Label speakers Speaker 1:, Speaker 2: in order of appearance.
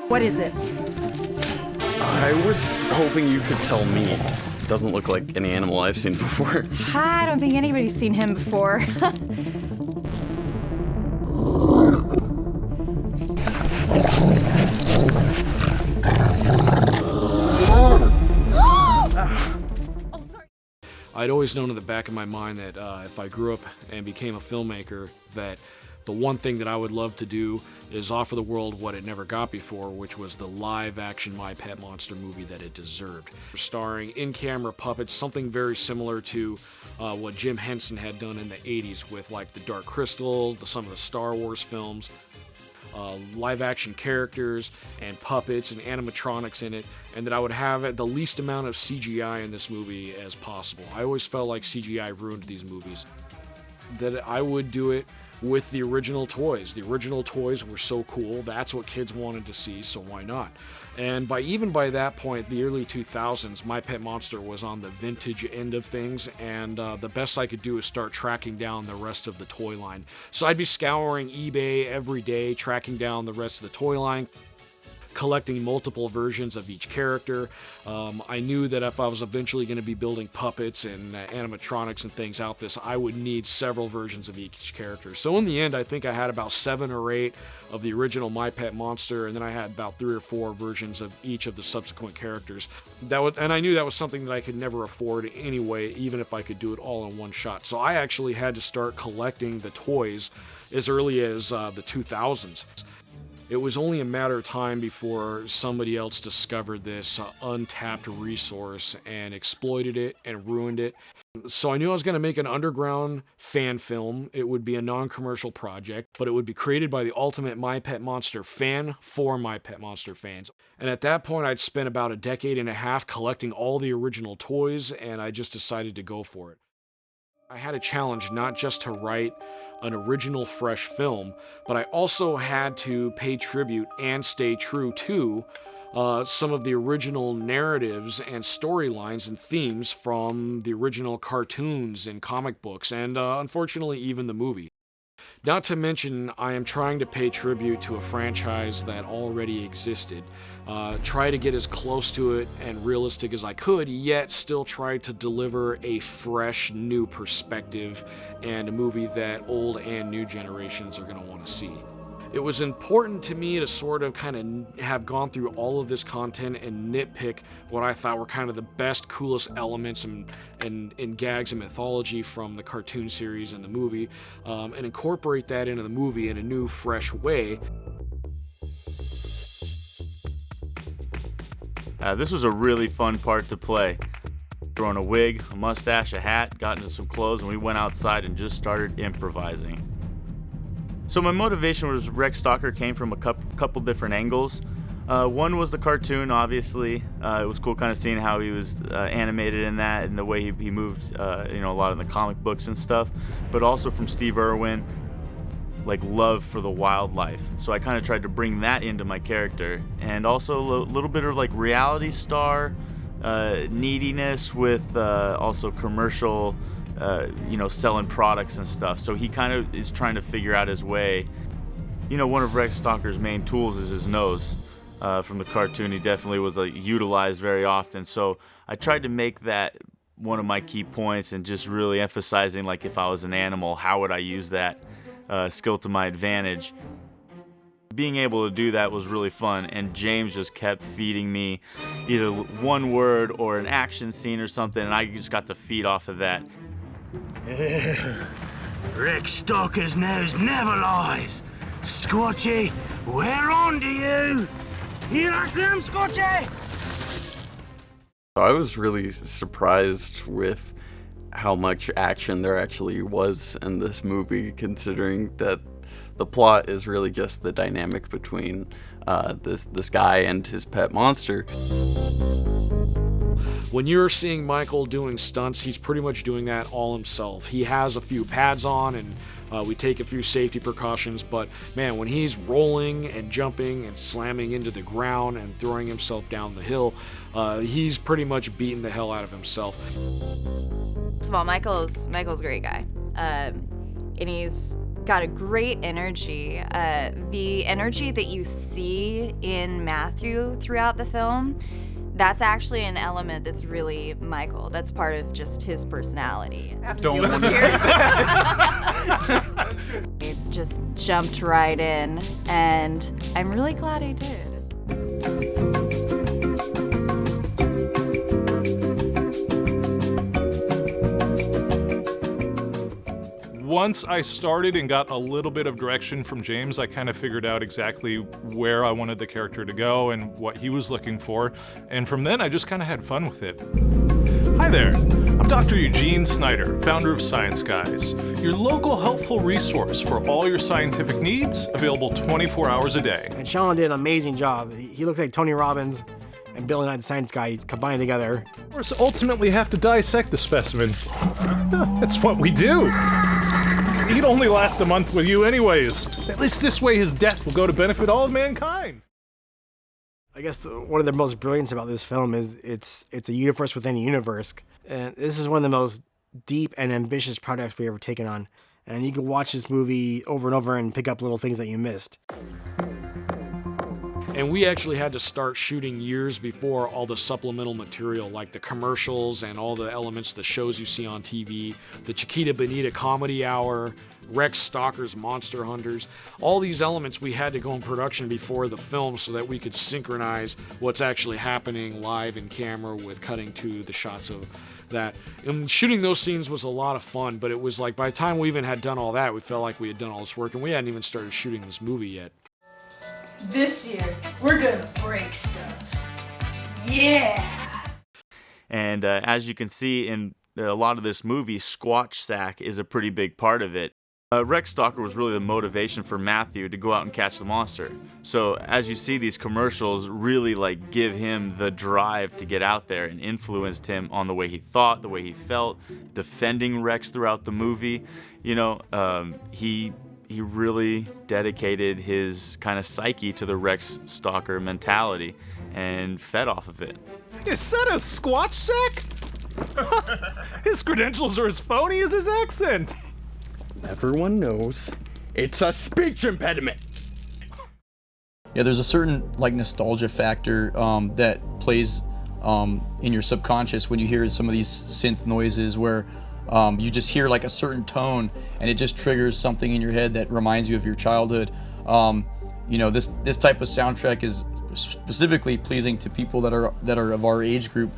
Speaker 1: What is it?
Speaker 2: I was hoping you could tell me. Doesn't look like any animal I've seen before.
Speaker 1: I don't think anybody's seen him before.
Speaker 3: I'd always known in the back of my mind that if I grew up and became a filmmaker, that the one thing that I would love to do is offer the world what it never got before, which was the live-action My Pet Monster movie that it deserved. Starring in-camera puppets, something very similar to what Jim Henson had done in the 80s with like the Dark Crystal, some of the Star Wars films. Live-action characters and puppets and animatronics in it, and that I would have the least amount of CGI in this movie as possible. I always felt like CGI ruined these movies. That I would do it with the original toys. The original toys were so cool, that's what kids wanted to see, so why not? And even by that point, the early 2000s, My Pet Monster was on the vintage end of things, and the best I could do is start tracking down the rest of the toy line. So I'd be scouring eBay every day, tracking down the rest of the toy line, collecting multiple versions of each character. I knew that if I was eventually going to be building puppets and animatronics and things out this, I would need several versions of each character. So in the end, I think I had about 7 or 8 of the original My Pet Monster, and then I had about 3 or 4 versions of each of the subsequent characters. And I knew that was something that I could never afford anyway, even if I could do it all in one shot. So I actually had to start collecting the toys as early as the 2000s. It was only a matter of time before somebody else discovered this untapped resource and exploited it and ruined it. So I knew I was going to make an underground fan film. It would be a non-commercial project, but it would be created by the ultimate My Pet Monster fan for My Pet Monster fans. And at that point, I'd spent about a decade and a half collecting all the original toys, and I just decided to go for it. I had a challenge not just to write an original fresh film, but I also had to pay tribute and stay true to some of the original narratives and storylines and themes from the original cartoons and comic books, and unfortunately even the movie. Not to mention, I am trying to pay tribute to a franchise that already existed, try to get as close to it and realistic as I could, yet still try to deliver a fresh, new perspective and a movie that old and new generations are going to want to see. It was important to me to sort of kind of have gone through all of this content and nitpick what I thought were kind of the best, coolest elements and gags and mythology from the cartoon series and the movie, and incorporate that into the movie in a new, fresh way.
Speaker 4: This was a really fun part to play. Throwing a wig, a mustache, a hat, got into some clothes, and we went outside and just started improvising. So my motivation was Rex Stalker came from a couple different angles. One was the cartoon, obviously. It was cool kind of seeing how he was animated in that and the way he moved, a lot of the comic books and stuff. But also from Steve Irwin, like love for the wildlife. So I kind of tried to bring that into my character. And also a little bit of like reality star neediness with also commercial selling products and stuff. So he kind of is trying to figure out his way. One of Rex Stalker's main tools is his nose. From the cartoon, he definitely was utilized very often. So I tried to make that one of my key points and just really emphasizing, like, if I was an animal, how would I use that skill to my advantage? Being able to do that was really fun, and James just kept feeding me either one word or an action scene or something, and I just got to feed off of that.
Speaker 5: Rex Stalker's nose never lies. Squatchy, we're on to you. Here I come, Squatchy.
Speaker 2: I was really surprised with how much action there actually was in this movie, considering that the plot is really just the dynamic between this guy and his pet monster.
Speaker 3: When you're seeing Michael doing stunts, he's pretty much doing that all himself. He has a few pads on, and we take a few safety precautions, but man, when he's rolling and jumping and slamming into the ground and throwing himself down the hill, he's pretty much beating the hell out of himself.
Speaker 1: First of all, Michael's a great guy, and he's got a great energy. The energy that you see in Matthew throughout the film, that's actually an element that's really Michael. That's part of just his personality. I have to deal with him here. He just jumped right in, and I'm really glad he did.
Speaker 6: Once I started and got a little bit of direction from James, I kind of figured out exactly where I wanted the character to go and what he was looking for, and from then I just kind of had fun with it. Hi there, I'm Dr. Eugene Snyder, founder of Science Guys, your local helpful resource for all your scientific needs, available 24 hours a day.
Speaker 7: And Sean did an amazing job. He looks like Tony Robbins and Bill and I, the Science Guy, combined together.
Speaker 6: Of course, ultimately have to dissect the specimen. That's what we do. He'd only last a month with you anyways. At least this way his death will go to benefit all of mankind.
Speaker 7: I guess one of the most brilliance about this film is it's a universe within a universe. And this is one of the most deep and ambitious projects we've ever taken on. And you can watch this movie over and over and pick up little things that you missed.
Speaker 3: And we actually had to start shooting years before all the supplemental material, like the commercials and all the elements, the shows you see on TV, the Chiquita Bonita Comedy Hour, Rex Stalker's Monster Hunters. All these elements we had to go in production before the film so that we could synchronize what's actually happening live in camera with cutting to the shots of that. And shooting those scenes was a lot of fun, but it was like by the time we even had done all that, we felt like we had done all this work, and we hadn't even started shooting this movie yet.
Speaker 8: This year, we're gonna break stuff. Yeah!
Speaker 4: And as you can see in a lot of this movie, Squatch Sack is a pretty big part of it. Rex Stalker was really the motivation for Matthew to go out and catch the monster. So as you see, these commercials really like give him the drive to get out there and influenced him on the way he thought, the way he felt, defending Rex throughout the movie. You know, he really dedicated his kind of psyche to the Rex Stalker mentality and fed off of it.
Speaker 6: Is that a Squatch Sack? His credentials are as phony as his accent.
Speaker 9: Everyone knows it's a speech impediment.
Speaker 10: Yeah, there's a certain like nostalgia factor that plays in your subconscious when you hear some of these synth noises where you just hear like a certain tone and it just triggers something in your head that reminds you of your childhood. You know, this type of soundtrack is specifically pleasing to people that are of our age group